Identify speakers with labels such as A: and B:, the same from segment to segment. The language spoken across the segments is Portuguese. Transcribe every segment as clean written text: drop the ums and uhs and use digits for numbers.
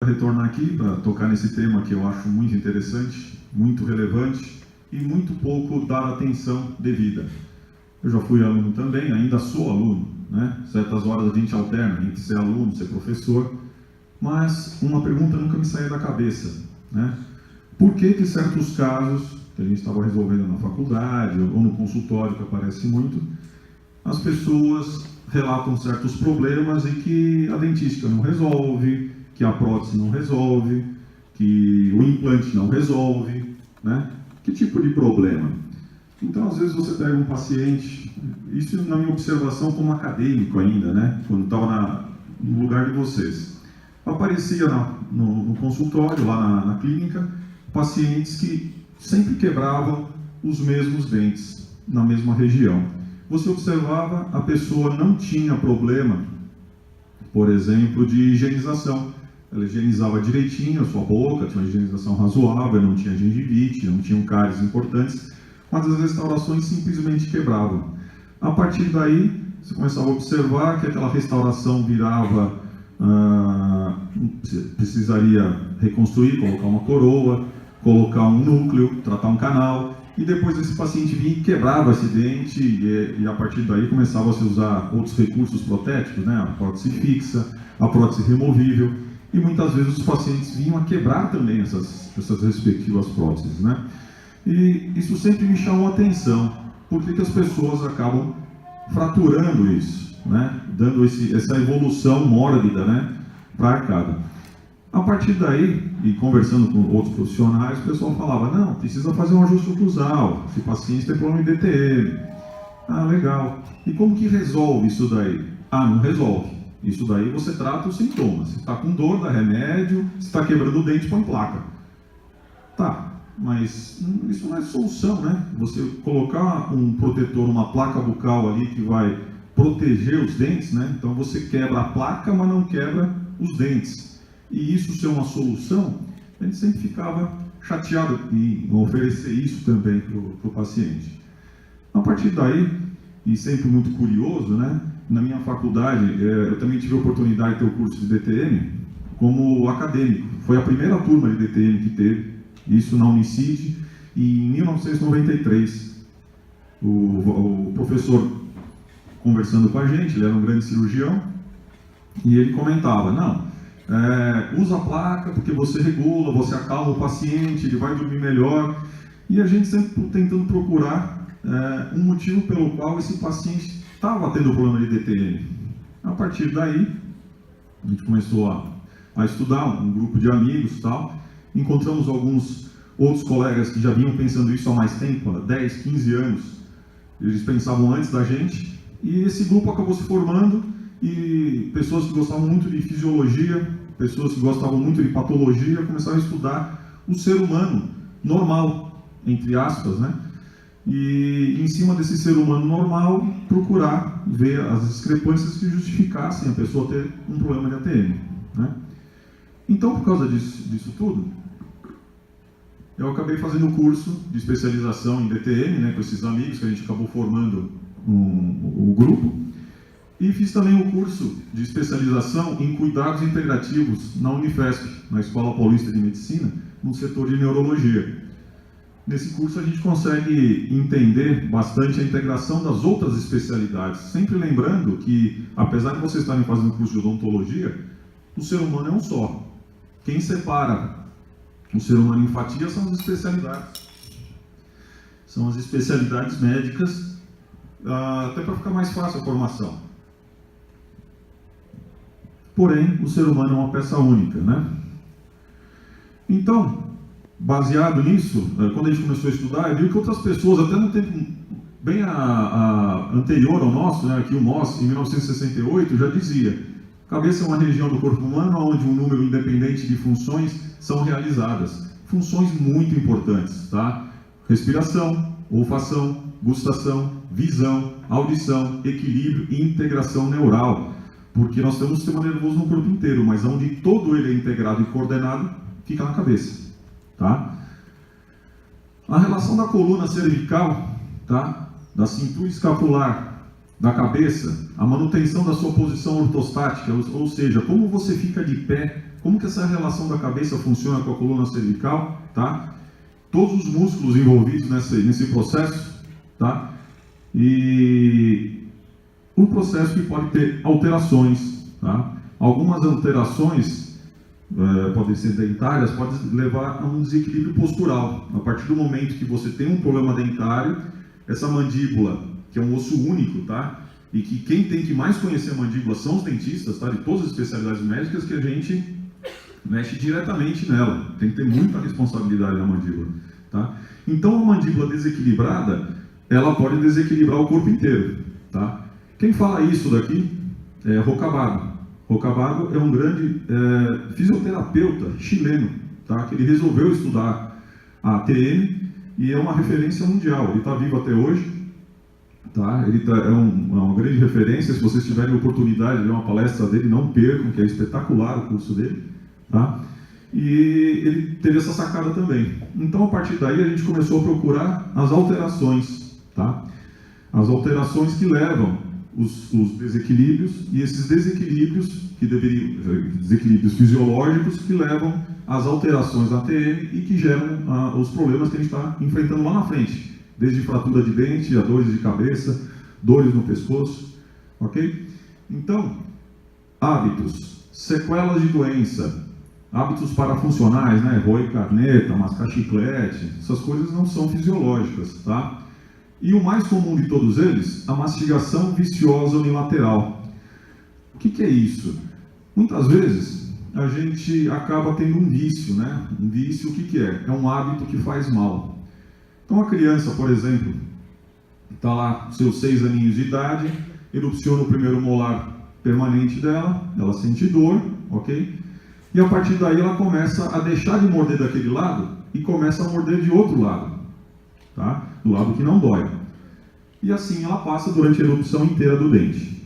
A: Retornar aqui para tocar nesse tema que eu acho muito interessante, muito relevante e muito pouco dado atenção devida. Eu já fui aluno também, ainda sou aluno, né? Certas horas a gente alterna entre ser aluno, ser professor, mas uma pergunta nunca me saía da cabeça, né? Por que certos casos que a gente estava resolvendo na faculdade ou no consultório, que aparece muito, as pessoas relatam certos problemas e que a dentística não resolve, que a prótese não resolve, que o implante não resolve, né? Que tipo de problema? Então, às vezes você pega um paciente, isso na minha observação como acadêmico ainda, né? Quando estava no lugar de vocês. Aparecia no consultório, lá na clínica, pacientes que sempre quebravam os mesmos dentes, na mesma região. Você observava, a pessoa não tinha problema, por exemplo, de higienização. Ela higienizava direitinho a sua boca, tinha uma higienização razoável, não tinha gengivite, não tinham cáries importantes, mas as restaurações simplesmente quebravam. A partir daí, você começava a observar que aquela restauração virava, precisaria reconstruir, colocar uma coroa, colocar um núcleo, tratar um canal, e depois esse paciente vinha e quebrava esse dente, e a partir daí começava a se usar outros recursos protéticos, né? A prótese fixa, a prótese removível, e muitas vezes os pacientes vinham a quebrar também essas respectivas próteses, né? E isso sempre me chamou a atenção, porque que as pessoas acabam fraturando isso, né? Dando essa evolução mórbida, né? Para a arcada. A partir daí, e conversando com outros profissionais, o pessoal falava, não, precisa fazer um ajuste oclusal, esse paciente tem problema de DTM. Ah, legal. E como que resolve isso daí? Ah, não resolve. Isso daí você trata os sintomas. Se está com dor, dá remédio, se está quebrando o dente, põe placa. Tá, mas isso não é solução, né? Você colocar um protetor, uma placa bucal ali que vai proteger os dentes, né? Então você quebra a placa, mas não quebra os dentes. E isso ser uma solução, a gente sempre ficava chateado em oferecer isso também para o paciente. A partir daí, e sempre muito curioso, né? Na minha faculdade, eu também tive a oportunidade de ter o curso de DTM como acadêmico. Foi a primeira turma de DTM que teve, isso na Unicid, e em 1993. O professor conversando com a gente, ele era um grande cirurgião, e ele comentava, não, usa a placa porque você regula, você acalma o paciente, ele vai dormir melhor, e a gente sempre tentando procurar um motivo pelo qual esse paciente estava tendo problema de DTM. A partir daí, a gente começou a estudar, um grupo de amigos e tal, encontramos alguns outros colegas que já vinham pensando isso há mais tempo, há 10, 15 anos, eles pensavam antes da gente, e esse grupo acabou se formando, e pessoas que gostavam muito de fisiologia, pessoas que gostavam muito de patologia, começaram a estudar o ser humano normal, entre aspas, né? E em cima desse ser humano normal, procurar ver as discrepâncias que justificassem a pessoa ter um problema de ATM, né? Então, por causa disso tudo, eu acabei fazendo um curso de especialização em DTM, né, com esses amigos que a gente acabou formando o grupo, e fiz também um curso de especialização em cuidados integrativos na Unifesp, na Escola Paulista de Medicina, no setor de neurologia. Nesse curso a gente consegue entender bastante a integração das outras especialidades, sempre lembrando que, apesar de vocês estarem fazendo curso de odontologia, o ser humano é um só. Quem separa o ser humano em fatias são as especialidades. São as especialidades médicas, até para ficar mais fácil a formação. Porém, o ser humano é uma peça única, né? Então, baseado nisso, quando a gente começou a estudar, eu vi que outras pessoas, até no tempo bem anterior ao nosso, né, aqui o Moss, em 1968, já dizia: cabeça é uma região do corpo humano onde um número independente de funções são realizadas. Funções muito importantes, tá? Respiração, olfação, gustação, visão, audição, equilíbrio e integração neural. Porque nós temos o sistema nervoso no corpo inteiro, mas onde todo ele é integrado e coordenado, fica na cabeça, tá? A relação da coluna cervical, tá? Da cintura escapular, da cabeça, a manutenção da sua posição ortostática, ou seja, como você fica de pé como que essa relação da cabeça funciona com a coluna cervical, tá? Todos os músculos envolvidos nesse processo, tá? E um processo que pode ter alterações, tá? Algumas alterações podem ser dentárias, podem levar a um desequilíbrio postural. A partir do momento que você tem um problema dentário, essa mandíbula, que é um osso único, tá? E que quem tem que mais conhecer a mandíbula são os dentistas, tá? De todas as especialidades médicas, que a gente mexe diretamente nela. Tem que ter muita responsabilidade na mandíbula, tá? Então, a mandíbula desequilibrada, ela pode desequilibrar o corpo inteiro, tá? Quem fala isso daqui é Rocabado. Rocabado é um grande fisioterapeuta chileno, tá? Que ele resolveu estudar a TM e é uma referência mundial. Ele está vivo até hoje, tá? Ele é uma grande referência. Se vocês tiverem oportunidade de ver uma palestra dele, não percam, que é espetacular o curso dele, tá? E ele teve essa sacada também. Então, a partir daí, a gente começou a procurar as alterações, tá? As alterações que levam os desequilíbrios, e esses desequilíbrios desequilíbrios fisiológicos que levam às alterações na TM e que geram os problemas que a gente está enfrentando lá na frente, desde fratura de dente a dores de cabeça, dores no pescoço, ok? Então, hábitos, sequelas de doença, hábitos parafuncionais, né? Roer caneta, mascar chiclete, essas coisas não são fisiológicas, tá? E o mais comum de todos eles, a mastigação viciosa unilateral. O que é isso? Muitas vezes a gente acaba tendo um vício, né? Um vício, o que é? É um hábito que faz mal. Então a criança, por exemplo, está lá, seus 6 aninhos de idade, erupciona o primeiro molar permanente dela, ela sente dor, ok? E a partir daí ela começa a deixar de morder daquele lado e começa a morder de outro lado, tá? Do lado que não dói. E assim ela passa durante a erupção inteira do dente.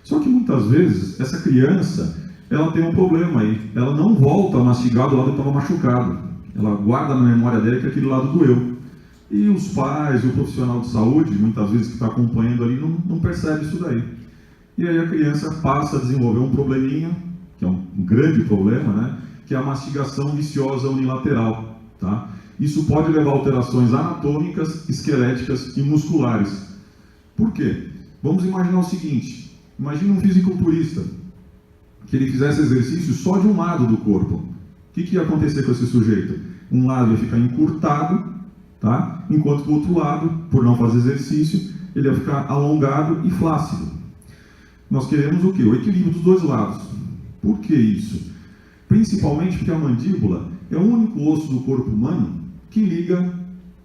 A: Só que muitas vezes essa criança, ela tem um problema aí. Ela não volta a mastigar do lado que estava machucado. Ela guarda na memória dela que aquele lado doeu. E os pais, o profissional de saúde, muitas vezes que está acompanhando ali, não percebe isso daí. E aí a criança passa a desenvolver um probleminha, que é um grande problema, né? Que é a mastigação viciosa unilateral, tá? Isso pode levar a alterações anatômicas, esqueléticas e musculares. Por quê? Vamos imaginar o seguinte: imagine um fisiculturista que ele fizesse exercício só de um lado do corpo. O que ia acontecer com esse sujeito? Um lado ia ficar encurtado, tá? Enquanto que o outro lado, por não fazer exercício, ele ia ficar alongado e flácido. Nós queremos o quê? O equilíbrio dos dois lados. Por que isso? Principalmente porque a mandíbula é o único osso do corpo humano que liga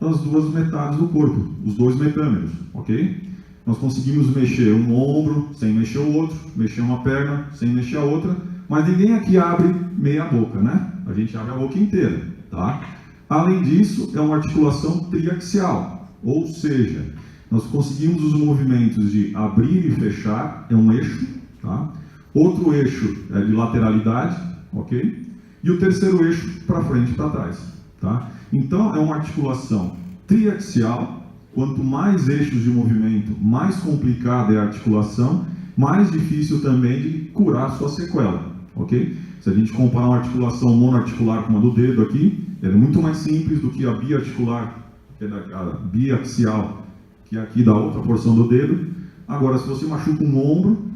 A: as duas metades do corpo, os dois metâmeros, ok? Nós conseguimos mexer um ombro sem mexer o outro, mexer uma perna sem mexer a outra, mas ninguém aqui abre meia boca, né? A gente abre a boca inteira, tá? Além disso, é uma articulação triaxial, ou seja, nós conseguimos os movimentos de abrir e fechar, é um eixo, tá? Outro eixo é de lateralidade, ok? E o terceiro eixo para frente e para trás, tá? Então, é uma articulação triaxial. Quanto mais eixos de movimento, mais complicada é a articulação, mais difícil também de curar a sua sequela, ok? Se a gente comparar uma articulação monoarticular com a do dedo aqui, ela é muito mais simples do que a biarticular, que é a biaxial, que é aqui da outra porção do dedo. Agora, se você machuca um ombro,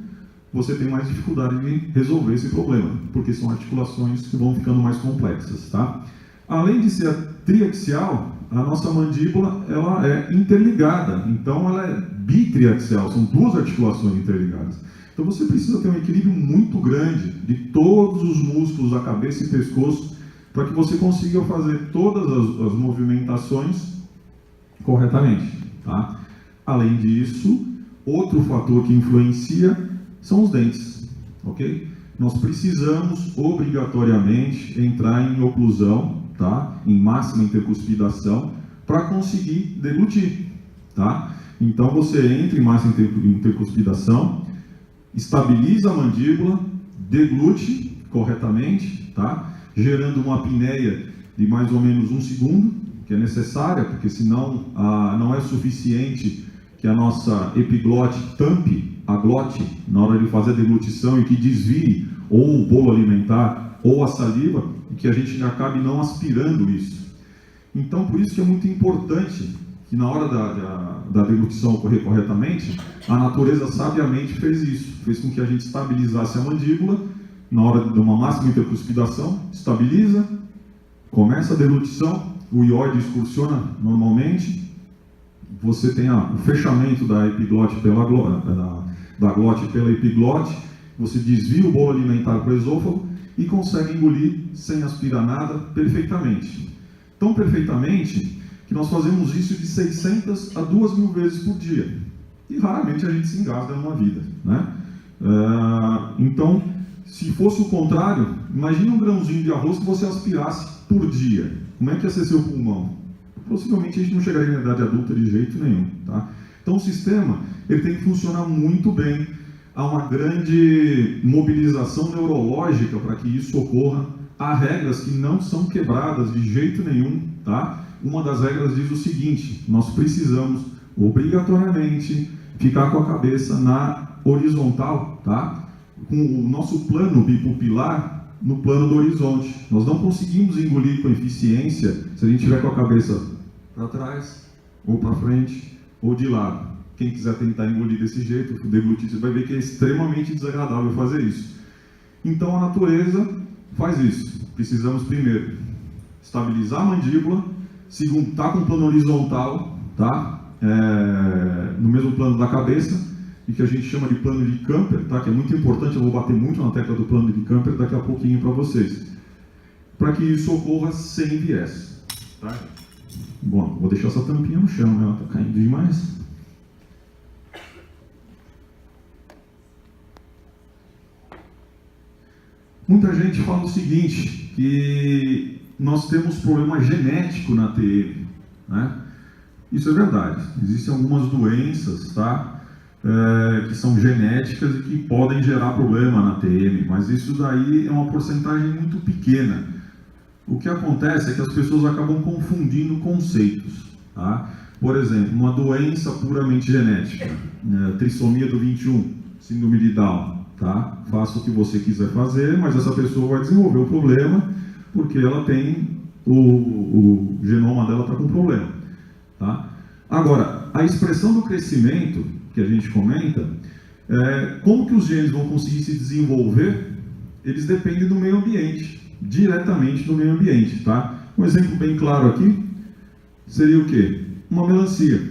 A: você tem mais dificuldade de resolver esse problema, porque são articulações que vão ficando mais complexas, tá? Além de ser triaxial, a nossa mandíbula ela é interligada, então ela é bitriaxial, são duas articulações interligadas. Então você precisa ter um equilíbrio muito grande de todos os músculos da cabeça e pescoço para que você consiga fazer todas as movimentações corretamente, tá? Além disso, outro fator que influencia são os dentes, ok? Nós precisamos obrigatoriamente entrar em oclusão, tá? Em máxima intercuspidação, para conseguir deglutir, tá? Então você entra em máxima intercuspidação, estabiliza a mandíbula, deglute corretamente, tá? Gerando uma apneia de mais ou menos 1 segundo, que é necessária, porque senão não é suficiente que a nossa epiglote tampe a glote na hora de fazer a deglutição e que desvie ou o bolo alimentar ou a saliva, e que a gente acabe não aspirando isso. Então, por isso que é muito importante que na hora da deglutição ocorrer corretamente, a natureza sabiamente fez isso, fez com que a gente estabilizasse a mandíbula, na hora de uma máxima intercuspidação, estabiliza, começa a deglutição, o ióide excursiona normalmente, você tem o fechamento da epiglote da glote pela epiglote, você desvia o bolo alimentar para o esôfago e consegue engolir sem aspirar nada perfeitamente. Tão perfeitamente que nós fazemos isso de 600 a 2.000 vezes por dia. E raramente a gente se engasga numa vida, né? Então, se fosse o contrário, imagine um grãozinho de arroz que você aspirasse por dia. Como é que ia ser seu pulmão? Possivelmente a gente não chegaria na idade adulta de jeito nenhum, tá? Então o sistema ele tem que funcionar muito bem. Há uma grande mobilização neurológica para que isso ocorra. Há regras que não são quebradas de jeito nenhum, tá? Uma das regras diz o seguinte: nós precisamos obrigatoriamente ficar com a cabeça na horizontal, tá? Com o nosso plano bipupilar no plano do horizonte. Nós não conseguimos engolir com eficiência se a gente tiver com a cabeça para trás, ou para frente, ou de lado. Quem quiser tentar engolir desse jeito, o deglutite, vai ver que é extremamente desagradável fazer isso. Então a natureza faz isso. Precisamos primeiro estabilizar a mandíbula, segundo, estar com o plano horizontal, tá? No mesmo plano da cabeça, e que a gente chama de plano de Camper, tá? Que é muito importante, eu vou bater muito na tecla do plano de Camper daqui a pouquinho para vocês, para que isso ocorra sem viés, tá? Bom, vou deixar essa tampinha no chão, né? Ela está caindo demais. Muita gente fala o seguinte, que nós temos problema genético na TM, né? Isso é verdade. Existem algumas doenças, tá? Que são genéticas e que podem gerar problema na TM, mas isso daí é uma porcentagem muito pequena. O que acontece é que as pessoas acabam confundindo conceitos, tá? Por exemplo, uma doença puramente genética, trissomia do 21, síndrome de Down, tá? Faça o que você quiser fazer, mas essa pessoa vai desenvolver o problema porque ela tem o genoma dela está com problema, tá? Agora, a expressão do crescimento que a gente comenta, como que os genes vão conseguir se desenvolver? Eles dependem do meio ambiente, diretamente do meio ambiente, tá? Um exemplo bem claro aqui seria o quê? Uma melancia.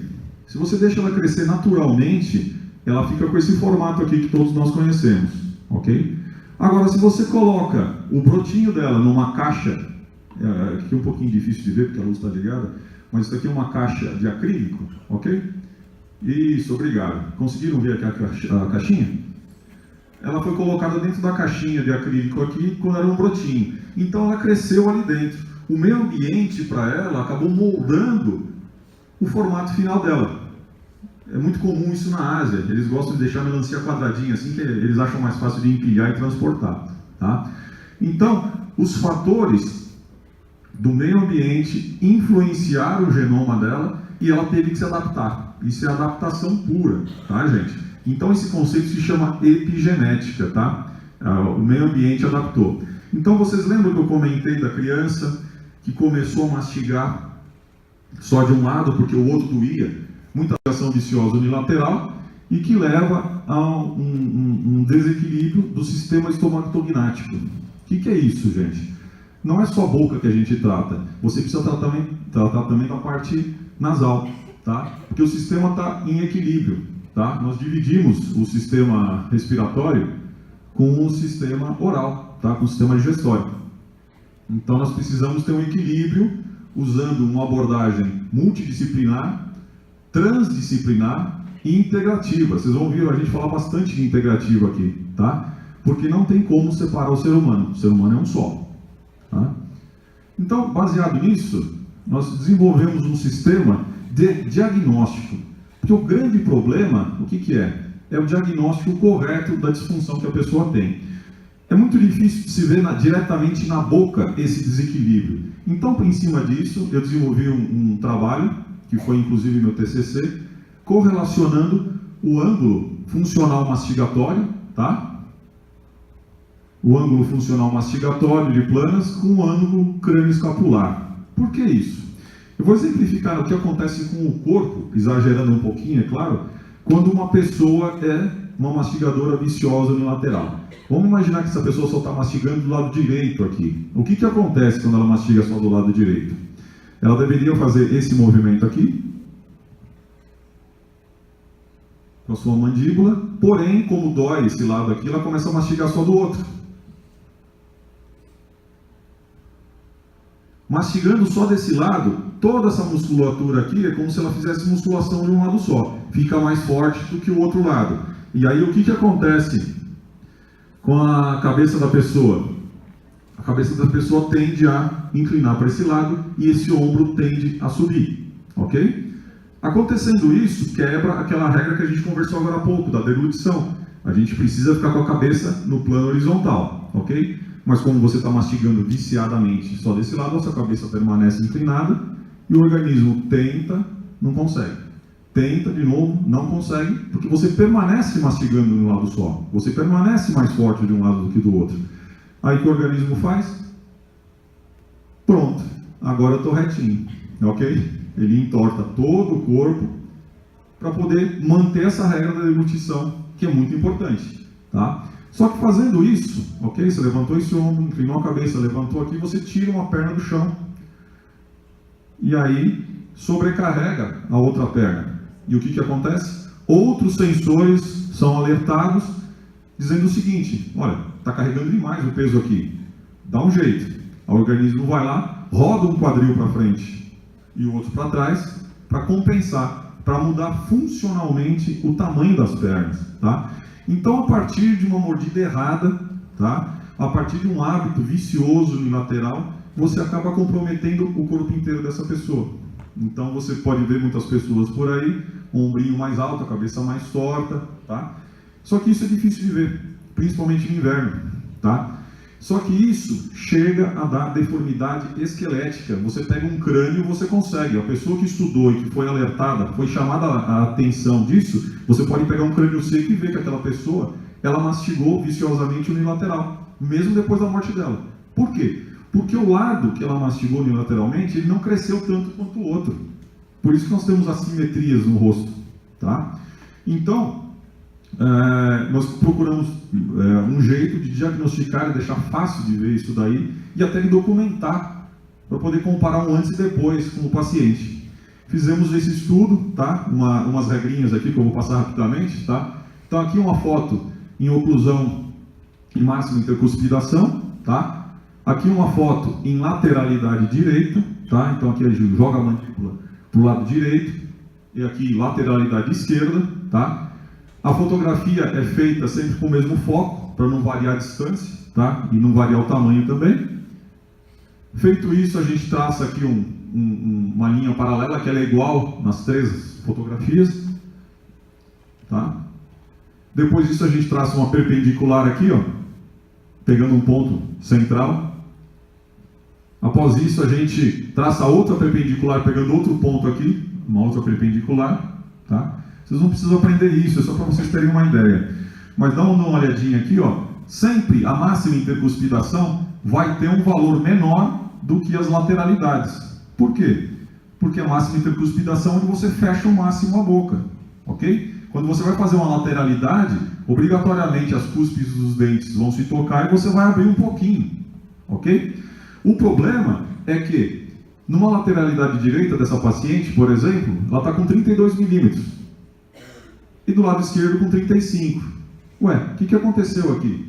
A: Se você deixa ela crescer naturalmente, ela fica com esse formato aqui que todos nós conhecemos, ok? Agora, se você coloca o brotinho dela numa caixa, aqui é um pouquinho difícil de ver porque a luz está ligada, mas isso aqui é uma caixa de acrílico, ok? Isso, obrigado. Conseguiram ver aqui a caixinha? Ela foi colocada dentro da caixinha de acrílico aqui quando era um brotinho. Então ela cresceu ali dentro. O meio ambiente para ela acabou moldando o formato final dela. É muito comum isso na Ásia. Eles gostam de deixar a melancia quadradinha, assim que eles acham mais fácil de empilhar e transportar, tá? Então, os fatores do meio ambiente influenciaram o genoma dela e ela teve que se adaptar. Isso é adaptação pura, tá, gente? Então esse conceito se chama epigenética, tá? O meio ambiente adaptou. Então vocês lembram que eu comentei da criança que começou a mastigar só de um lado porque o outro doía? Muita ação viciosa unilateral e que leva a um desequilíbrio do sistema estomacognático. O que é isso, gente? Não é só a boca que a gente trata. Você precisa tratar também da parte nasal, tá? Porque o sistema está em equilíbrio, tá? Nós dividimos o sistema respiratório com o sistema oral, tá? Com o sistema digestório. Então nós precisamos ter um equilíbrio usando uma abordagem multidisciplinar, transdisciplinar e integrativa. Vocês vão ouvir a gente falar bastante de integrativa aqui, tá? Porque não tem como separar o ser humano. O ser humano é um só, tá? Então, baseado nisso, nós desenvolvemos um sistema de diagnóstico. Porque o grande problema, o que é? É o diagnóstico correto da disfunção que a pessoa tem. É muito difícil de se ver diretamente na boca esse desequilíbrio. Então, em cima disso, eu desenvolvi um trabalho, que foi inclusive meu TCC, correlacionando o ângulo funcional mastigatório, tá? o ângulo funcional mastigatório de planas com o ângulo crânio-escapular. Por que isso? Eu vou exemplificar o que acontece com o corpo, exagerando um pouquinho, é claro, quando uma pessoa é uma mastigadora viciosa unilateral. Vamos imaginar que essa pessoa só está mastigando do lado direito aqui. O que acontece quando ela mastiga só do lado direito? Ela deveria fazer esse movimento aqui, com a sua mandíbula, porém, como dói esse lado aqui, ela começa a mastigar só do outro. Mastigando só desse lado, toda essa musculatura aqui é como se ela fizesse musculação de um lado só. Fica mais forte do que o outro lado. E aí o que acontece com a cabeça da pessoa? A cabeça da pessoa tende a inclinar para esse lado e esse ombro tende a subir. Ok? Acontecendo isso, quebra aquela regra que a gente conversou agora há pouco, da deglutição. A gente precisa ficar com a cabeça no plano horizontal. Ok? Mas como você está mastigando viciadamente só desse lado, a sua cabeça permanece inclinada e o organismo tenta, não consegue. Tenta de novo, não consegue, porque você permanece mastigando de um lado só. Você permanece mais forte de um lado do que do outro. Aí o que o organismo faz? Pronto, agora eu estou retinho. Ok? Ele entorta todo o corpo para poder manter essa regra da deglutição, que é muito importante. Tá? Só que fazendo isso, ok? Você levantou esse ombro, inclinou a cabeça, levantou aqui, você tira uma perna do chão. E aí, sobrecarrega a outra perna. E o que acontece? Outros sensores são alertados, dizendo o seguinte, olha, está carregando demais o peso aqui. Dá um jeito. O organismo vai lá, roda um quadril para frente e o outro para trás, para compensar, para mudar funcionalmente o tamanho das pernas, tá? Então, a partir de uma mordida errada, tá? A partir de um hábito vicioso unilateral, você acaba comprometendo o corpo inteiro dessa pessoa. Então, você pode ver muitas pessoas por aí, um ombrinho mais alto, a cabeça mais torta, tá? Só que isso é difícil de ver, principalmente no inverno, tá? Só que isso chega a dar deformidade esquelética. Você pega um crânio, você consegue. A pessoa que estudou e que foi alertada, foi chamada a atenção disso, você pode pegar um crânio seco e ver que aquela pessoa, ela mastigou viciosamente unilateral, mesmo depois da morte dela. Por quê? Porque o lado que ela mastigou unilateralmente, ele não cresceu tanto quanto o outro. Por isso que nós temos assimetrias no rosto, tá? Então, nós procuramos um jeito de diagnosticar e deixar fácil de ver isso daí e até de documentar para poder comparar um antes e depois com o paciente. Fizemos esse estudo, tá? Umas regrinhas aqui que eu vou passar rapidamente, tá? Então aqui uma foto em oclusão e máxima intercuspidação, tá? Aqui uma foto em lateralidade direita, tá? Então aqui a gente joga a mandíbula para o lado direito e aqui lateralidade esquerda, tá? A fotografia é feita sempre com o mesmo foco, para não variar a distância, tá? E não variar o tamanho também. Feito isso, a gente traça aqui uma linha paralela, que ela é igual nas três fotografias, tá? Depois disso, a gente traça uma perpendicular aqui, ó, pegando um ponto central. Após isso, a gente traça outra perpendicular, pegando outro ponto aqui, uma outra perpendicular, tá? Vocês não precisam aprender isso, é só para vocês terem uma ideia. Mas dá uma olhadinha aqui, ó. Sempre a máxima intercuspidação vai ter um valor menor do que as lateralidades. Por quê? Porque a máxima intercuspidação é onde você fecha o máximo a boca, ok? Quando você vai fazer uma lateralidade, obrigatoriamente as cúspides dos dentes vão se tocar e você vai abrir um pouquinho, ok? O problema é que, numa lateralidade direita dessa paciente, por exemplo, ela está com 32 milímetros. E do lado esquerdo com 35. Ué, o que aconteceu aqui?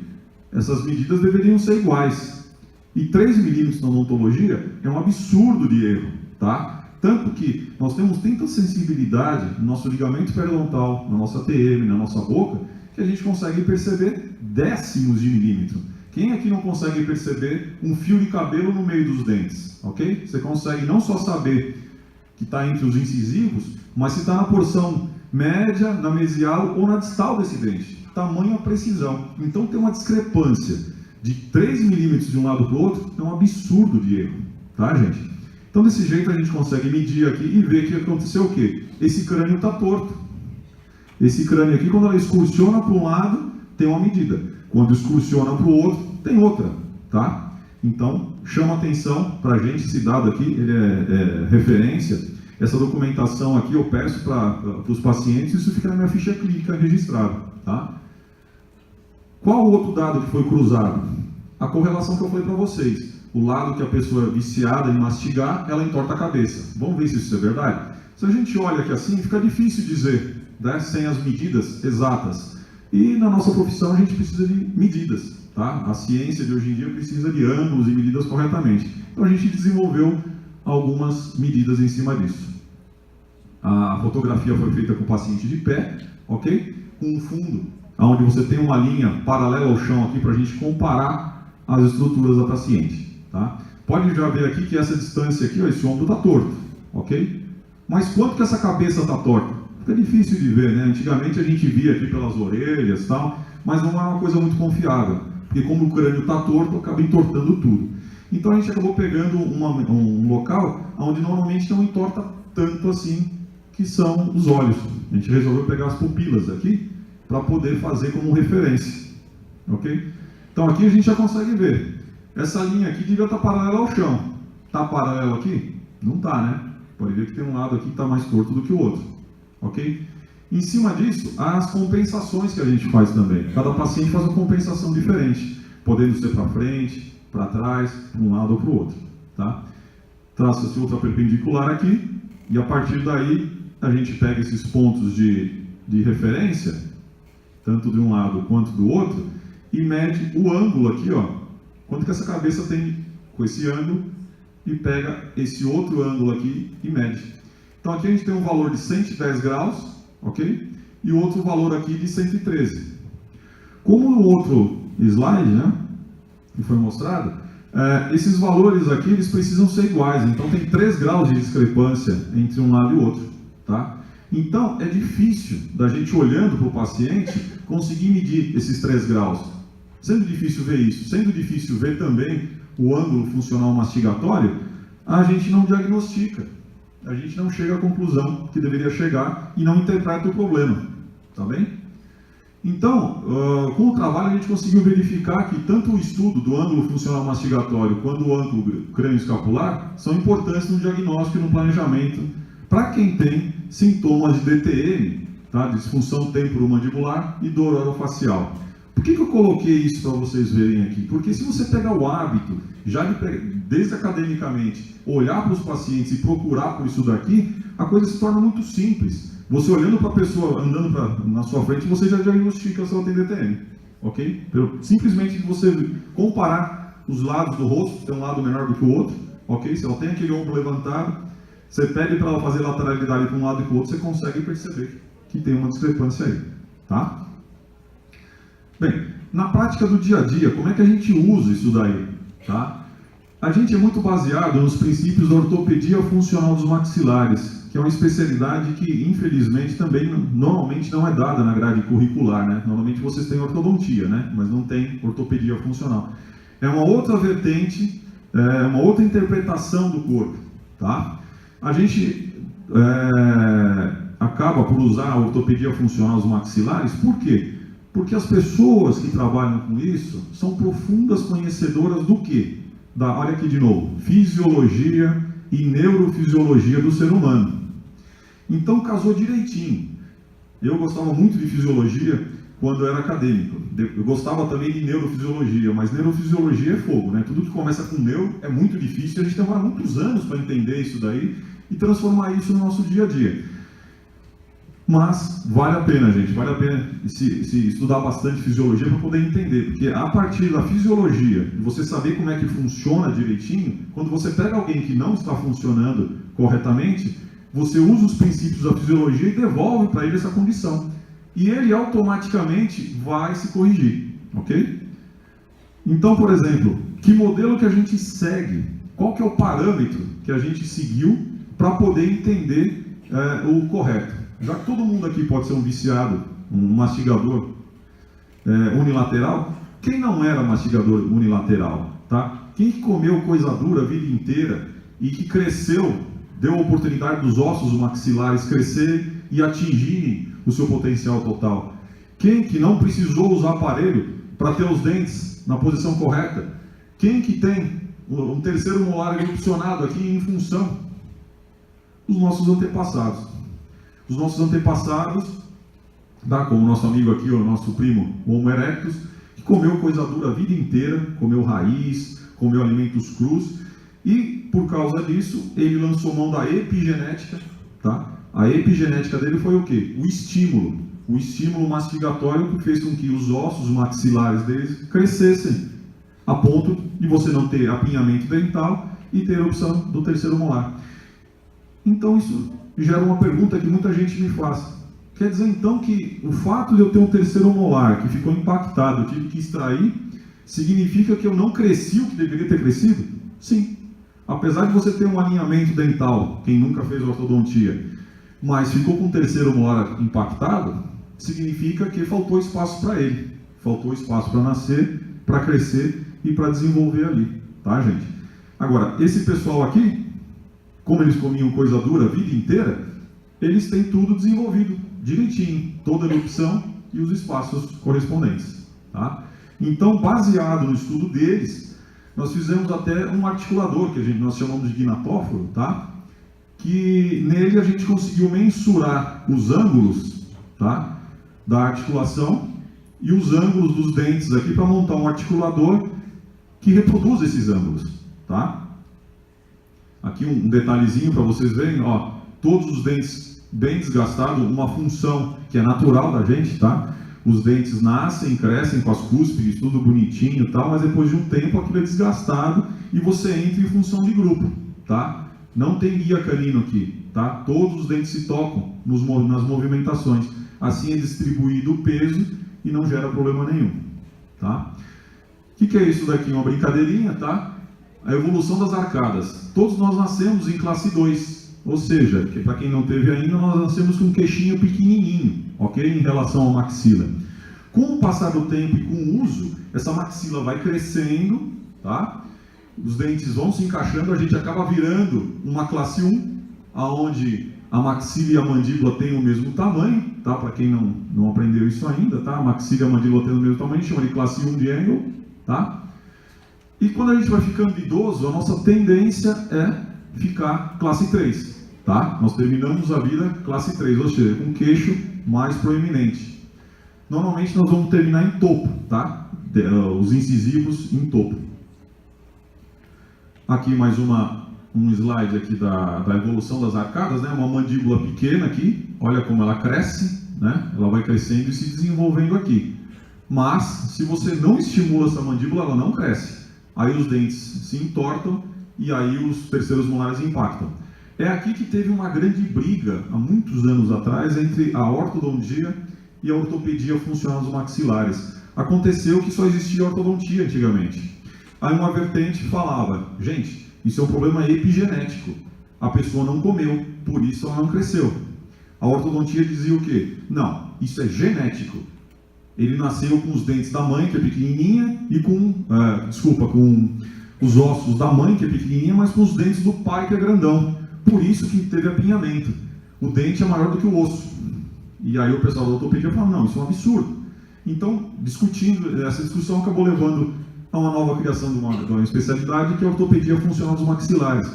A: Essas medidas deveriam ser iguais. E 3 milímetros na odontologia é um absurdo de erro, tá? Tanto que nós temos tanta sensibilidade no nosso ligamento periodontal, na nossa TM, na nossa boca, que a gente consegue perceber décimos de milímetro. Quem aqui não consegue perceber um fio de cabelo no meio dos dentes, ok? Você consegue não só saber que está entre os incisivos, mas se está na porção média, na mesial ou na distal desse dente. Tamanho precisão. Então tem uma discrepância de 3 milímetros de um lado para o outro, é um absurdo de erro, tá, gente? Então desse jeito a gente consegue medir aqui e ver que aconteceu o quê? Esse crânio está torto. Esse crânio aqui, quando ela excursiona para um lado, tem uma medida. Quando excursiona para o outro, tem outra, tá? Então, chama atenção para a gente, esse dado aqui, ele é referência. Essa documentação aqui eu peço para os pacientes, isso fica na minha ficha clínica registrada, tá? Qual o outro dado que foi cruzado? A correlação que eu falei para vocês. O lado que a pessoa é viciada em mastigar, ela entorta a cabeça. Vamos ver se isso é verdade? Se a gente olha aqui assim, fica difícil dizer, né, sem as medidas exatas. E na nossa profissão a gente precisa de medidas, tá? A ciência de hoje em dia precisa de ângulos e medidas corretamente. Então a gente desenvolveu algumas medidas em cima disso. A fotografia foi feita com o paciente de pé, ok? Com um fundo, onde você tem uma linha paralela ao chão aqui para a gente comparar as estruturas da paciente. Tá? Pode já ver aqui que essa distância aqui, ó, esse ombro está torto, ok? Mas quanto que essa cabeça está torta? Fica difícil de ver, né? Antigamente a gente via aqui pelas orelhas e tal, mas não é uma coisa muito confiável, porque como o crânio está torto, acaba entortando tudo. Então a gente acabou pegando um local onde normalmente não entorta tanto assim, que são os olhos. A gente resolveu pegar as pupilas aqui, para poder fazer como referência, ok? Então aqui a gente já consegue ver. Essa linha aqui devia estar paralela ao chão. Está paralelo aqui? Não está, né? Pode ver que tem um lado aqui que está mais torto do que o outro. Ok? Em cima disso, há as compensações que a gente faz também. Cada paciente faz uma compensação diferente, podendo ser para frente, para trás, para um lado ou para o outro. Tá? Traça-se outra perpendicular aqui, e a partir daí a gente pega esses pontos de referência, tanto de um lado quanto do outro, e mede o ângulo aqui, ó. Quanto que essa cabeça tem com esse ângulo, e pega esse outro ângulo aqui e mede. Então aqui a gente tem um valor de 110 graus, ok? E outro valor aqui de 113. Como no outro slide, né, que foi mostrado, esses valores aqui eles precisam ser iguais. Então tem 3 graus de discrepância entre um lado e o outro, tá? Então é difícil da gente olhando para o paciente conseguir medir esses 3 graus. Sendo difícil ver isso, sendo difícil ver também o ângulo funcional mastigatório, a gente não diagnostica, a gente não chega à conclusão que deveria chegar e não interpreta o problema, tá bem? Então, com o trabalho a gente conseguiu verificar que tanto o estudo do ângulo funcional mastigatório quanto o ângulo crânio-escapular são importantes no diagnóstico e no planejamento para quem tem sintomas de DTM, tá? Disfunção temporomandibular e dor orofacial. Por que eu coloquei isso para vocês verem aqui? Porque se você pegar o hábito, já desde academicamente, olhar para os pacientes e procurar por isso daqui, a coisa se torna muito simples. Você olhando para a pessoa, andando na sua frente, você já diagnostica se ela tem DTM, ok? Simplesmente você comparar os lados do rosto, tem um lado menor do que o outro, ok? Se ela tem aquele ombro levantado, você pede para ela fazer lateralidade para um lado e para o outro, você consegue perceber que tem uma discrepância aí, tá? Bem, na prática do dia a dia, como é que a gente usa isso daí? Tá? A gente é muito baseado nos princípios da ortopedia funcional dos maxilares, que é uma especialidade que, infelizmente, também normalmente não é dada na grade curricular, né? Normalmente vocês têm ortodontia, né? Mas não tem ortopedia funcional. É uma outra vertente, uma outra interpretação do corpo. Tá? A gente acaba por usar a ortopedia funcional dos maxilares, por quê? Porque as pessoas que trabalham com isso são profundas conhecedoras do quê? Olha aqui de novo, fisiologia e neurofisiologia do ser humano. Então casou direitinho. Eu gostava muito de fisiologia quando eu era acadêmico. Eu gostava também de neurofisiologia, mas neurofisiologia é fogo, né? Tudo que começa com neuro é muito difícil, a gente demora muitos anos para entender isso daí e transformar isso no nosso dia a dia. Mas vale a pena, gente, vale a pena se estudar bastante fisiologia para poder entender, porque a partir da fisiologia, você saber como é que funciona direitinho, quando você pega alguém que não está funcionando corretamente, você usa os princípios da fisiologia e devolve para ele essa condição. E ele automaticamente vai se corrigir, ok? Então, por exemplo, que modelo que a gente segue? Qual que é o parâmetro que a gente seguiu para poder entender o correto? Já que todo mundo aqui pode ser um viciado, um mastigador unilateral, quem não era mastigador unilateral? Tá? Quem que comeu coisa dura a vida inteira e que cresceu, deu a oportunidade dos ossos maxilares crescerem e atingirem o seu potencial total? Quem que não precisou usar aparelho para ter os dentes na posição correta? Quem que tem um terceiro molar erupcionado aqui em função? Os nossos antepassados. Os nossos antepassados, tá? Como o nosso amigo aqui, o nosso primo, o Homo erectus, que comeu coisa dura a vida inteira, comeu raiz, comeu alimentos crus, e por causa disso, ele lançou mão da epigenética, tá? A epigenética dele foi o quê? O estímulo mastigatório que fez com que os ossos maxilares deles crescessem, a ponto de você não ter apinhamento dental e ter a opção do terceiro molar. Então isso gera uma pergunta que muita gente me faz. Quer dizer então que o fato de eu ter um terceiro molar que ficou impactado, eu tive que extrair, significa que eu não cresci o que deveria ter crescido? Sim. Apesar de você ter um alinhamento dental, quem nunca fez ortodontia, mas ficou com o terceiro molar impactado, significa que faltou espaço para ele. Faltou espaço para nascer, para crescer e para desenvolver ali, tá, gente? Agora, esse pessoal aqui, como eles comiam coisa dura a vida inteira, eles têm tudo desenvolvido direitinho, toda a erupção e os espaços correspondentes, tá? Então, baseado no estudo deles, nós fizemos até um articulador, que nós chamamos de gnatóforo, tá? Que nele a gente conseguiu mensurar os ângulos, tá? Da articulação e os ângulos dos dentes aqui para montar um articulador que reproduz esses ângulos, tá? Aqui um detalhezinho para vocês verem, ó, todos os dentes bem desgastados, uma função que é natural da gente, tá? Os dentes nascem, crescem com as cúspides, tudo bonitinho e tal, mas depois de um tempo aquilo é desgastado e você entra em função de grupo, tá? Não tem guia canino aqui, tá? Todos os dentes se tocam nas movimentações. Assim é distribuído o peso e não gera problema nenhum, tá? O que é isso daqui? Uma brincadeirinha, tá? A evolução das arcadas. Todos nós nascemos em classe 2, ou seja, para quem não teve ainda, nós nascemos com um queixinho pequenininho, ok? Em relação à maxila. Com o passar do tempo e com o uso, essa maxila vai crescendo, tá? Os dentes vão se encaixando, a gente acaba virando uma classe 1, aonde a maxila e a mandíbula têm o mesmo tamanho, tá? Para quem não aprendeu isso ainda, tá? A maxila e a mandíbula têm o mesmo tamanho, chama de classe 1 de Engel, tá? E quando a gente vai ficando idoso, a nossa tendência é ficar classe 3, tá? Nós terminamos a vida classe 3, ou seja, com queixo mais proeminente. Normalmente nós vamos terminar em topo, tá? Os incisivos em topo. Aqui mais um slide aqui da evolução das arcadas, né? Uma mandíbula pequena aqui, olha como ela cresce, né? Ela vai crescendo e se desenvolvendo aqui. Mas, se você não estimula essa mandíbula, ela não cresce. Aí os dentes se entortam e aí os terceiros molares impactam. É aqui que teve uma grande briga, há muitos anos atrás, entre a ortodontia e a ortopedia funcional dos maxilares. Aconteceu que só existia ortodontia antigamente. Aí uma vertente falava, gente, isso é um problema epigenético. A pessoa não comeu, por isso ela não cresceu. A ortodontia dizia o quê? Não, isso é genético. Ele nasceu com os dentes da mãe, que é pequenininha, e com os ossos da mãe, que é pequenininha, mas com os dentes do pai, que é grandão. Por isso que teve apinhamento. O dente é maior do que o osso. E aí o pessoal da ortopedia falou, não, isso é um absurdo. Então, essa discussão acabou levando a uma nova criação de uma especialidade, que é a ortopedia funcional dos maxilares.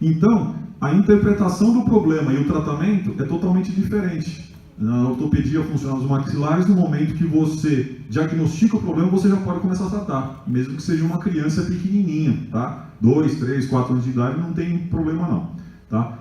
A: Então, a interpretação do problema e o tratamento é totalmente diferente. Na ortopedia funcional dos maxilares, no momento que você diagnostica o problema, você já pode começar a tratar, mesmo que seja uma criança pequenininha, tá? 2, 3, 4 anos de idade, não tem problema não, tá?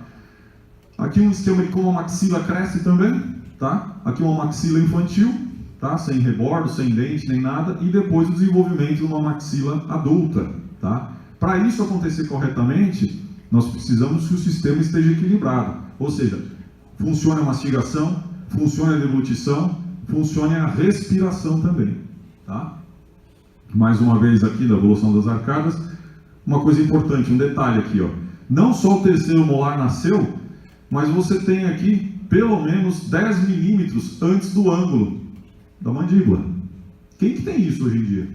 A: Aqui um esquema de como a maxila cresce também, tá? Aqui uma maxila infantil, tá? Sem rebordo, sem dente, nem nada, e depois o desenvolvimento de uma maxila adulta, tá? Para isso acontecer corretamente, nós precisamos que o sistema esteja equilibrado, ou seja, funcione a mastigação, funcione a deglutição, funcione a respiração também, tá? Mais uma vez aqui da evolução das arcadas, uma coisa importante, um detalhe aqui, ó. Não só o terceiro molar nasceu, mas você tem aqui pelo menos 10 milímetros antes do ângulo da mandíbula. Quem que tem isso hoje em dia?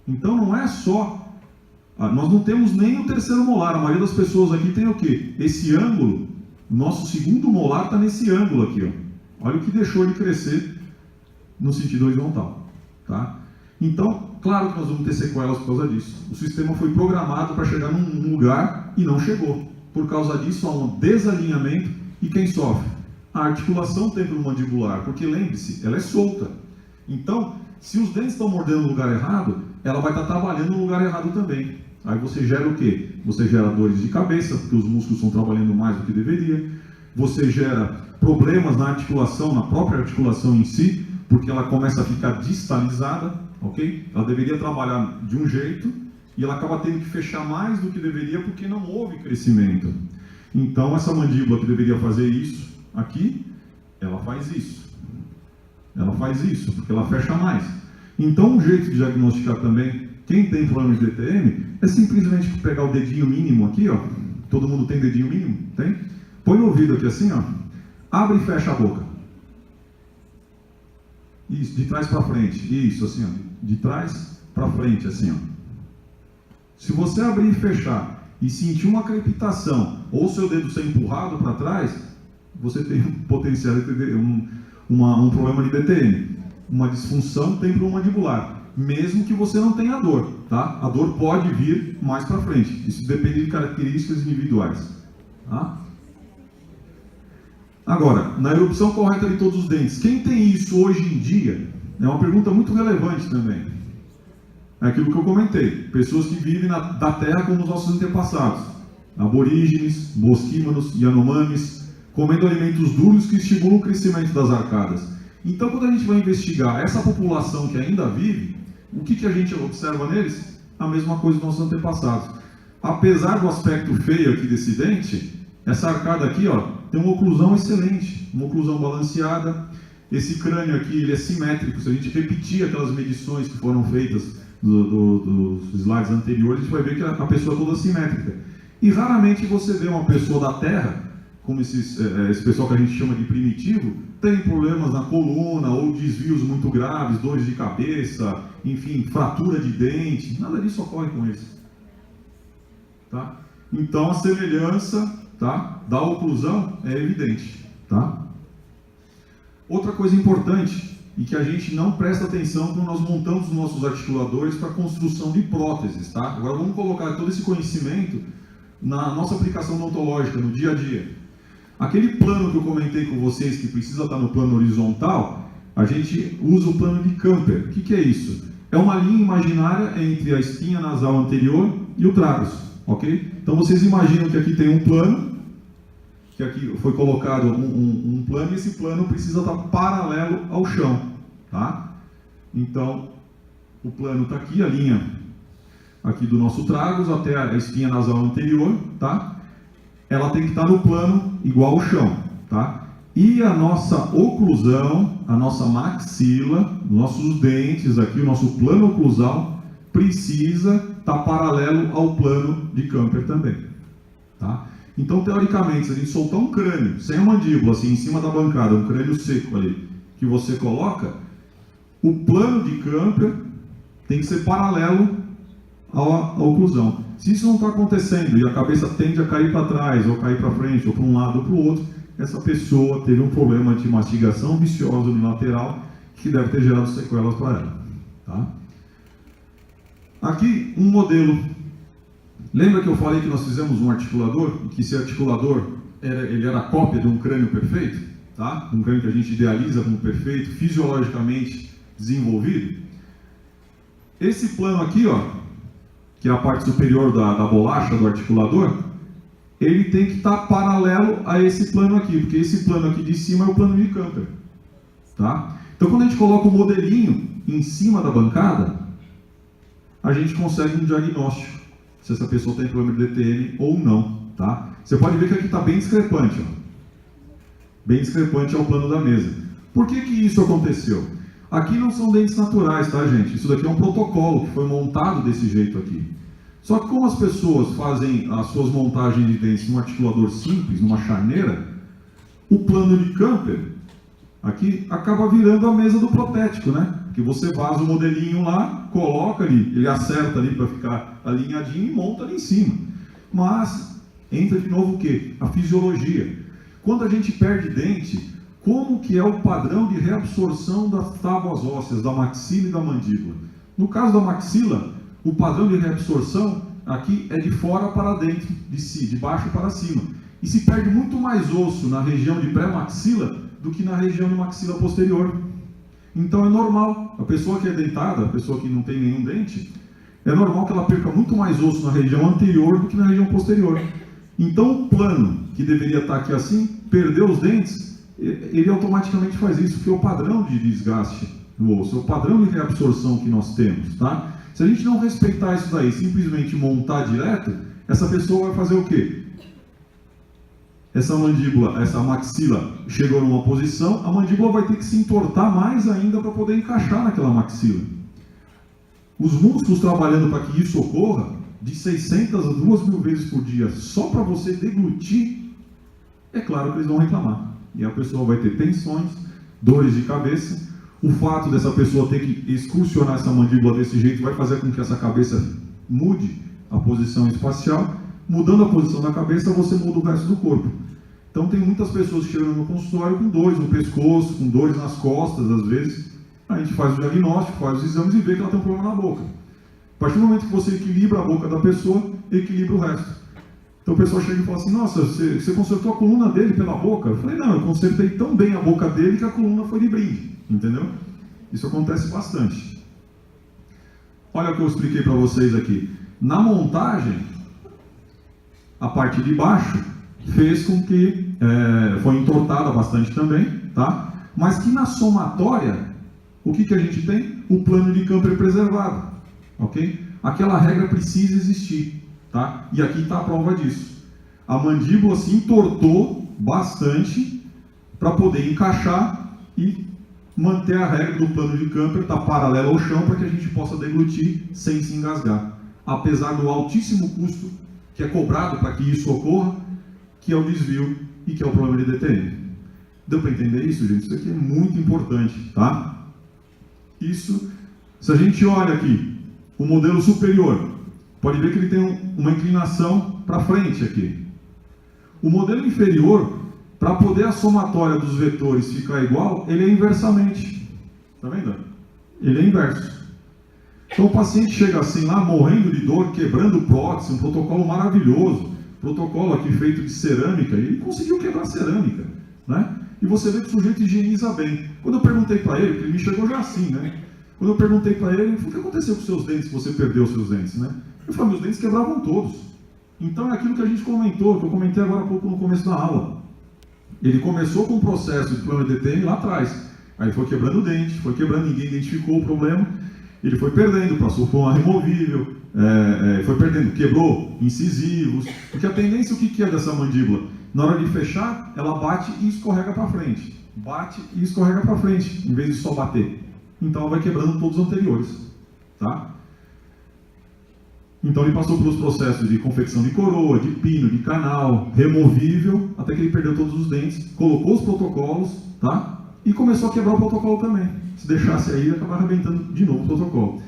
A: Então não é só... nós não temos nem o terceiro molar, a maioria das pessoas aqui tem o quê? Esse ângulo, o nosso segundo molar está nesse ângulo aqui, ó. Olha o que deixou ele crescer no sentido horizontal, tá? Então, claro que nós vamos ter sequelas por causa disso. O sistema foi programado para chegar num lugar e não chegou. Por causa disso, há um desalinhamento e quem sofre? A articulação temporomandibular, porque lembre-se, ela é solta. Então, se os dentes estão mordendo no lugar errado, ela vai estar trabalhando no lugar errado também. Aí você gera o quê? Você gera dores de cabeça, porque os músculos estão trabalhando mais do que deveria. Você gera problemas na articulação, na própria articulação em si, porque ela começa a ficar distalizada, ok? Ela deveria trabalhar de um jeito e ela acaba tendo que fechar mais do que deveria porque não houve crescimento. Então, essa mandíbula que deveria fazer isso aqui, ela faz isso. Ela faz isso, porque ela fecha mais. Então, um jeito de diagnosticar também quem tem problema de DTM é simplesmente pegar o dedinho mínimo aqui, ó. Todo mundo tem dedinho mínimo? Tem? Põe o ouvido aqui assim, ó. Abre e fecha a boca. Isso, de trás para frente. Isso, assim, ó. De trás para frente, assim, ó. Se você abrir e fechar e sentir uma crepitação ou seu dedo ser empurrado para trás, você tem um potencial de ter um problema de DTM, uma disfunção temporomandibular, mesmo que você não tenha dor, tá? A dor pode vir mais para frente, isso depende de características individuais, tá? Agora, na erupção correta de todos os dentes, quem tem isso hoje em dia? É uma pergunta muito relevante também. É aquilo que eu comentei, pessoas que vivem da terra como os nossos antepassados, aborígenes, bosquímanos, yanomamis, comendo alimentos duros que estimulam o crescimento das arcadas. Então, quando a gente vai investigar essa população que ainda vive, o que a gente observa neles? A mesma coisa dos nossos antepassados. Apesar do aspecto feio aqui desse dente, essa arcada aqui, ó, tem uma oclusão excelente, uma oclusão balanceada. Esse crânio aqui, ele é simétrico. Se a gente repetir aquelas medições que foram feitas dos slides anteriores, a gente vai ver que a pessoa é toda simétrica. E raramente você vê uma pessoa da terra, como esse pessoal que a gente chama de primitivo, tem problemas na coluna ou desvios muito graves, dores de cabeça, enfim, fratura de dente, nada disso ocorre com eles. Tá? Então a semelhança, tá, da oclusão é evidente. Tá? Outra coisa importante e que a gente não presta atenção quando nós montamos os nossos articuladores para a construção de próteses. Tá? Agora vamos colocar todo esse conhecimento na nossa aplicação odontológica, no dia a dia. Aquele plano que eu comentei com vocês, que precisa estar no plano horizontal, a gente usa o plano de Camper. O que é isso? É uma linha imaginária entre a espinha nasal anterior e o tragus, ok? Então vocês imaginam que aqui tem um plano, que aqui foi colocado um plano, e esse plano precisa estar paralelo ao chão, tá? Então, o plano está aqui, a linha aqui do nosso tragus até a espinha nasal anterior, tá? Ela tem que estar no plano igual ao chão, tá? E a nossa oclusão, a nossa maxila, nossos dentes aqui, o nosso plano oclusal precisa estar paralelo ao plano de Camper também, tá? Então, teoricamente, se a gente soltar um crânio sem a mandíbula, assim, em cima da bancada, um crânio seco ali, que você coloca, o plano de Camper tem que ser paralelo à oclusão. Se isso não está acontecendo e a cabeça tende a cair para trás, ou cair para frente, ou para um lado ou para o outro, essa pessoa teve um problema de mastigação viciosa unilateral que deve ter gerado sequelas para ela. Tá? Aqui, um modelo. Lembra que eu falei que nós fizemos um articulador? Que esse articulador ele era a cópia de um crânio perfeito? Tá? Um crânio que a gente idealiza como perfeito, fisiologicamente desenvolvido. Esse plano aqui, ó, que é a parte superior da bolacha do articulador, ele tem que estar paralelo a esse plano aqui, porque esse plano aqui de cima é o plano de Camper. Tá? Então, quando a gente coloca o modelinho em cima da bancada, a gente consegue um diagnóstico se essa pessoa tem problema de DTM ou não. Tá? Você pode ver que aqui está bem discrepante. Ó. Bem discrepante ao plano da mesa. Por que isso aconteceu? Aqui não são dentes naturais, tá, gente? Isso daqui é um protocolo que foi montado desse jeito aqui. Só que como as pessoas fazem as suas montagens de dentes num articulador simples, numa charneira, o plano de Camper aqui acaba virando a mesa do protético, né? Que você vaza o modelinho lá, coloca ali, ele acerta ali para ficar alinhadinho e monta ali em cima. Mas entra de novo o quê? A fisiologia. Quando a gente perde dente, como que é o padrão de reabsorção das tábuas ósseas, da maxila e da mandíbula? No caso da maxila, o padrão de reabsorção aqui é de fora para dentro, de baixo para cima. E se perde muito mais osso na região de pré-maxila do que na região de maxila posterior. Então é normal, a pessoa que é dentada, a pessoa que não tem nenhum dente, é normal que ela perca muito mais osso na região anterior do que na região posterior. Então o plano, que deveria estar aqui assim, perdeu os dentes, ele automaticamente faz isso, porque é o padrão de desgaste do osso, é o padrão de reabsorção que nós temos, tá? Se a gente não respeitar isso daí, simplesmente montar direto, essa pessoa vai fazer o quê? Essa mandíbula, essa maxila chegou numa posição, a mandíbula vai ter que se entortar mais ainda para poder encaixar naquela maxila. Os músculos trabalhando para que isso ocorra, de 600 a 2.000 vezes por dia, só para você deglutir, é claro que eles vão reclamar. E a pessoa vai ter tensões, dores de cabeça. O fato dessa pessoa ter que excursionar essa mandíbula desse jeito vai fazer com que essa cabeça mude a posição espacial. Mudando a posição da cabeça, você muda o resto do corpo. Então tem muitas pessoas que chegam no consultório com dores no pescoço, com dores nas costas, às vezes. A gente faz o diagnóstico, faz os exames e vê que ela tem um problema na boca. A partir do momento que você equilibra a boca da pessoa, equilibra o resto. Então a pessoa chega e fala assim, nossa, você consertou a coluna dele pela boca? Eu falei, não, eu consertei tão bem a boca dele que a coluna foi de brinde, entendeu? Isso acontece bastante. Olha o que eu expliquei para vocês aqui. Na montagem, a parte de baixo fez com que foi entortada bastante também, tá? Mas que na somatória, o que a gente tem? O plano de Camper preservado, ok? Aquela regra precisa existir, tá? E aqui está a prova disso. A mandíbula se entortou bastante para poder encaixar e manter a regra do plano de Camper, tá paralelo ao chão, para que a gente possa deglutir sem se engasgar. Apesar do altíssimo custo que é cobrado para que isso ocorra, que é o desvio e que é o problema de DTM. Deu para entender isso, gente? Isso aqui é muito importante, tá? Isso, se a gente olha aqui, o modelo superior, pode ver que ele tem uma inclinação para frente aqui. O modelo inferior, para poder a somatória dos vetores ficar igual, ele é inversamente. Tá vendo? Ele é inverso. Então o paciente chega assim lá, morrendo de dor, quebrando prótese, um protocolo maravilhoso, protocolo aqui feito de cerâmica, e ele conseguiu quebrar cerâmica, né? E você vê que o sujeito higieniza bem. Quando eu perguntei para ele, porque ele me chegou já assim, né? Quando eu perguntei para ele, o que aconteceu com os seus dentes, que você perdeu os seus dentes, né? Eu falei, meus dentes quebravam todos. Então é aquilo que a gente comentou, que eu comentei agora há pouco no começo da aula. Ele começou com um processo de plano de DTM lá atrás. Aí foi quebrando o dente, foi quebrando, ninguém identificou o problema. Ele foi perdendo, passou por uma removível, foi perdendo, quebrou incisivos. Porque a tendência, o que é dessa mandíbula? Na hora de fechar, ela bate e escorrega para frente. Bate e escorrega para frente, em vez de só bater. Então ela vai quebrando todos os anteriores. Tá? Então ele passou pelos processos de confecção de coroa, de pino, de canal, removível, até que ele perdeu todos os dentes, colocou os protocolos, tá? E começou a quebrar o protocolo também. Se deixasse aí, ele acabava arrebentando de novo o protocolo.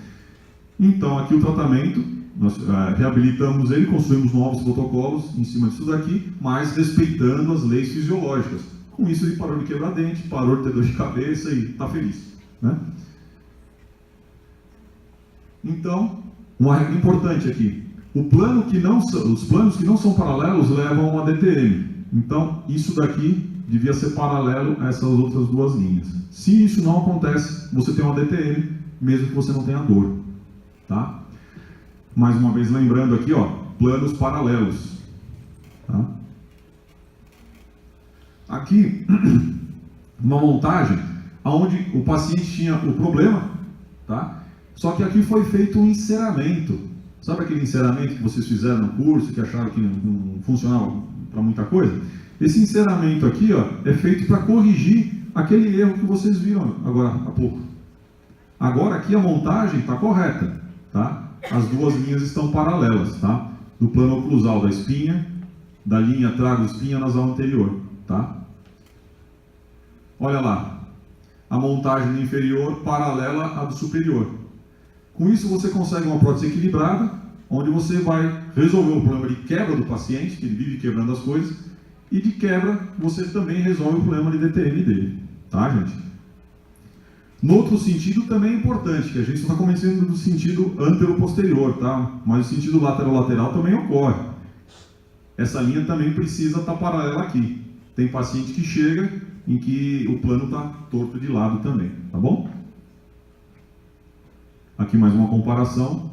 A: Então aqui o tratamento, nós reabilitamos ele, construímos novos protocolos em cima disso daqui, mas respeitando as leis fisiológicas. Com isso ele parou de quebrar dente, parou de ter dor de cabeça e está feliz, né? Então, uma regra importante aqui, os planos que não são paralelos levam a uma DTM. Então, isso daqui devia ser paralelo a essas outras duas linhas. Se isso não acontece, você tem uma DTM, mesmo que você não tenha dor. Tá? Mais uma vez lembrando aqui, ó, planos paralelos. Tá? Aqui, uma montagem onde o paciente tinha o problema, tá? Só que aqui foi feito um enceramento. Sabe aquele enceramento que vocês fizeram no curso, que acharam que não funcionava para muita coisa? Esse enceramento aqui, ó, é feito para corrigir aquele erro que vocês viram agora há pouco. Agora aqui a montagem está correta, tá? As duas linhas estão paralelas, tá? Do plano oclusal da espinha, da linha trago-espinha nasal anterior, tá? Olha lá, a montagem do inferior paralela à do superior. Com isso você consegue uma prótese equilibrada, onde você vai resolver o problema de quebra do paciente, que ele vive quebrando as coisas, e de quebra você também resolve o problema de DTM dele, tá, gente? No outro sentido também é importante, que a gente está começando do sentido antero-posterior, tá? Mas o sentido lateral também ocorre. Essa linha também precisa estar paralela aqui. Tem paciente que chega em que o plano está torto de lado também, tá bom? Aqui mais uma comparação,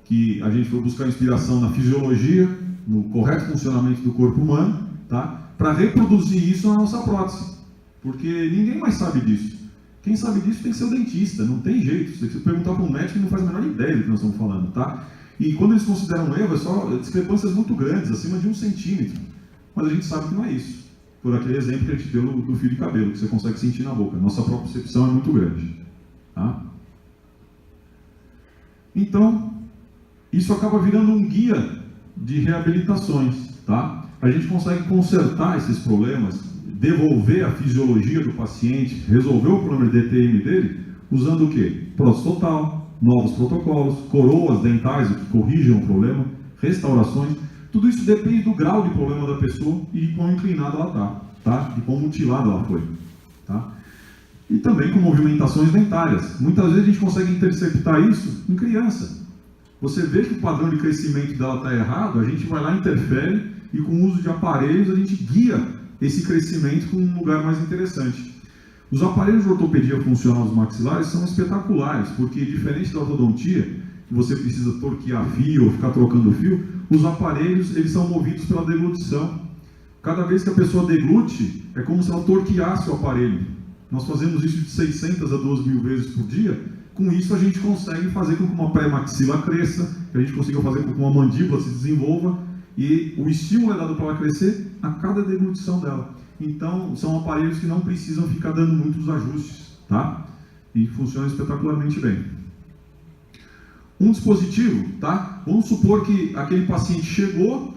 A: que a gente foi buscar inspiração na fisiologia, no correto funcionamento do corpo humano, tá? Para reproduzir isso na nossa prótese, porque ninguém mais sabe disso. Quem sabe disso tem que ser o dentista, não tem jeito. Se você perguntar para um médico, ele não faz a menor ideia do que nós estamos falando, tá? E quando eles consideram um erro, é só discrepâncias muito grandes, acima de 1 centímetro. Mas a gente sabe que não é isso. Por aquele exemplo que a gente deu do fio de cabelo, que você consegue sentir na boca. Nossa propriocepção é muito grande, tá? Então, isso acaba virando um guia de reabilitações, tá? A gente consegue consertar esses problemas, devolver a fisiologia do paciente, resolver o problema de DTM dele, usando o quê? Prótese total, novos protocolos, coroas dentais, que corrigem o problema, restaurações. Tudo isso depende do grau de problema da pessoa e de quão inclinada ela está, tá? De quão mutilada ela foi, tá? E também com movimentações dentárias. Muitas vezes a gente consegue interceptar isso em criança. Você vê que o padrão de crescimento dela está errado, a gente vai lá, interfere e com o uso de aparelhos a gente guia esse crescimento para um lugar mais interessante. Os aparelhos de ortopedia funcional dos maxilares são espetaculares, porque diferente da ortodontia, que você precisa torquear fio ou ficar trocando fio, os aparelhos eles são movidos pela deglutição. Cada vez que a pessoa deglute, é como se ela torqueasse o aparelho. Nós fazemos isso de 600 a 2.000 vezes por dia. Com isso a gente consegue fazer com que uma pré-maxila cresça, que a gente consiga fazer com que uma mandíbula se desenvolva, e o estímulo é dado para ela crescer a cada deglutição dela. Então, são aparelhos que não precisam ficar dando muitos ajustes, tá? E funcionam espetacularmente bem. Um dispositivo, tá? Vamos supor que aquele paciente chegou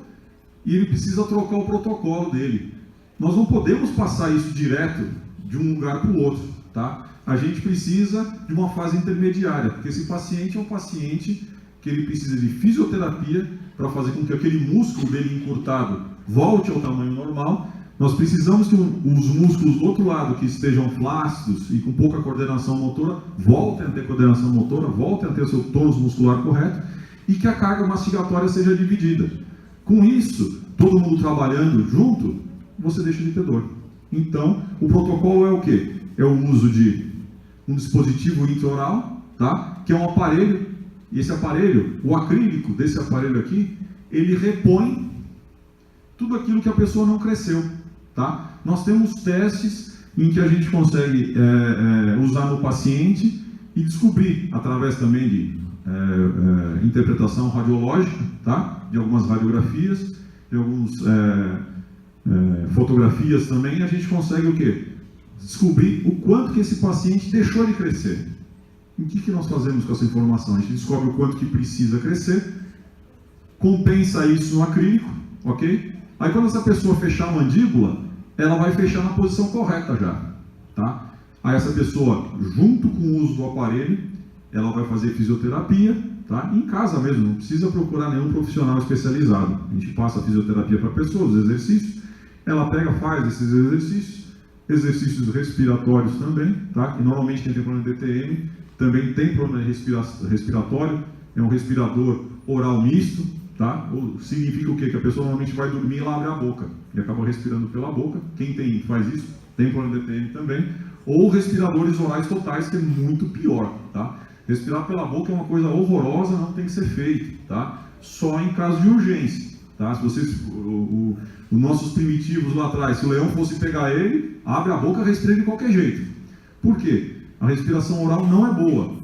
A: e ele precisa trocar o protocolo dele. Nós não podemos passar isso direto de um lugar para o outro, tá? A gente precisa de uma fase intermediária, porque esse paciente é um paciente que ele precisa de fisioterapia para fazer com que aquele músculo dele encurtado volte ao tamanho normal. Nós precisamos que os músculos do outro lado, que estejam flácidos e com pouca coordenação motora, voltem a ter coordenação motora, voltem a ter o seu tônus muscular correto e que a carga mastigatória seja dividida. Com isso, todo mundo trabalhando junto, você deixa de ter dor. Então, o protocolo é o quê? É o uso de um dispositivo intraoral, tá? Que é um aparelho, e esse aparelho, o acrílico desse aparelho aqui, ele repõe tudo aquilo que a pessoa não cresceu, tá? Nós temos testes em que a gente consegue usar no paciente e descobrir, através também de interpretação radiológica, tá? De algumas radiografias, de algumas fotografias também, a gente consegue o quê? Descobrir o quanto que esse paciente deixou de crescer. O que nós fazemos com essa informação? A gente descobre o quanto que precisa crescer, compensa isso no acrílico, ok? Aí quando essa pessoa fechar a mandíbula, ela vai fechar na posição correta já, tá? Aí essa pessoa, junto com o uso do aparelho, ela vai fazer fisioterapia, tá? Em casa mesmo, não precisa procurar nenhum profissional especializado. A gente passa a fisioterapia para a pessoa, os exercícios, ela pega, faz esses exercícios respiratórios também, tá? Que normalmente quem tem problema de DTM também tem problema respiratório, é um respirador oral misto, tá? Ou significa o quê? Que a pessoa normalmente vai dormir e ela abre a boca e acaba respirando pela boca. Quem faz isso tem problema de DTM também. Ou respiradores orais totais, que é muito pior, tá? Respirar pela boca é uma coisa horrorosa, não tem que ser feito, tá? Só em caso de urgência, tá? Se vocês, os nossos primitivos lá atrás, se o leão fosse pegar ele, abre a boca e respira de qualquer jeito. Por quê? A respiração oral não é boa.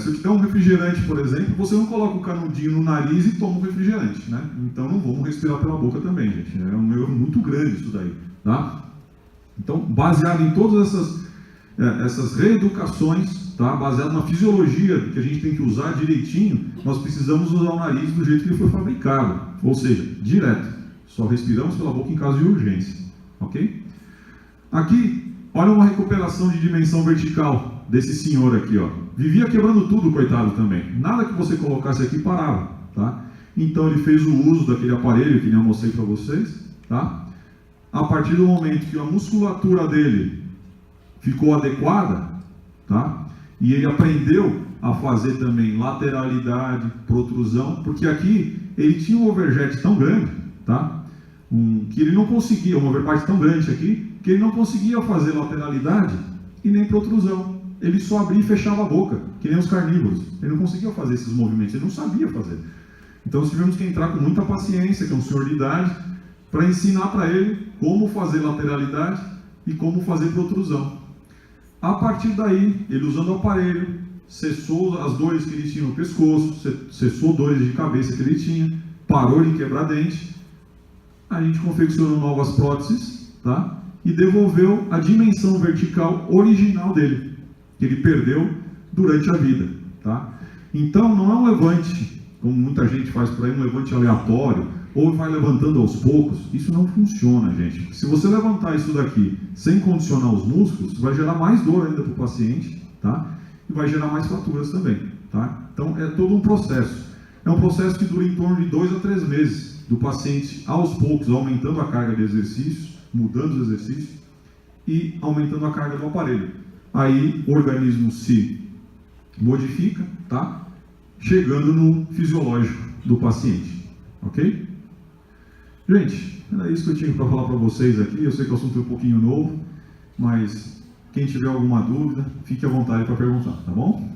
A: Se eu te der um refrigerante, por exemplo, você não coloca o canudinho no nariz e toma o refrigerante, né? Então não vamos respirar pela boca também, gente. É um erro muito grande isso daí, tá? Então, baseado em todas essas reeducações, tá? Baseado na fisiologia que a gente tem que usar direitinho, nós precisamos usar o nariz do jeito que ele foi fabricado, ou seja, direto. Só respiramos pela boca em caso de urgência, ok? Aqui, olha uma recuperação de dimensão vertical desse senhor aqui, ó. Vivia quebrando tudo, coitado também. Nada que você colocasse aqui parava, tá? Então ele fez o uso daquele aparelho que nem eu mostrei para vocês, tá? A partir do momento que a musculatura dele ficou adequada, tá? E ele aprendeu a fazer também lateralidade, protrusão, porque aqui ele tinha um overjet tão grande, tá? Que ele não conseguia, um overbite tão grande aqui, que ele não conseguia fazer lateralidade e nem protrusão. Ele só abria e fechava a boca, que nem os carnívoros. Ele não conseguia fazer esses movimentos, ele não sabia fazer. Então nós tivemos que entrar com muita paciência, que é um senhor de idade, para ensinar para ele como fazer lateralidade e como fazer protrusão. A partir daí, ele usando o aparelho, cessou as dores que ele tinha no pescoço, cessou dores de cabeça que ele tinha, parou de quebrar dente. A gente confeccionou novas próteses, tá? E devolveu a dimensão vertical original dele, que ele perdeu durante a vida, tá? Então não é um levante, como muita gente faz por aí, um levante aleatório, ou vai levantando aos poucos. Isso não funciona, gente. Se você levantar isso daqui sem condicionar os músculos, vai gerar mais dor ainda para o paciente, tá? E vai gerar mais fraturas também, tá? Então é todo um processo. É um processo que dura em torno de 2 a 3 meses, do paciente aos poucos aumentando a carga de exercícios, mudando os exercícios e aumentando a carga do aparelho. Aí o organismo se modifica, tá? Chegando no fisiológico do paciente, ok? Gente, era isso que eu tinha para falar para vocês aqui. Eu sei que o assunto é um pouquinho novo, mas quem tiver alguma dúvida, fique à vontade para perguntar, tá bom?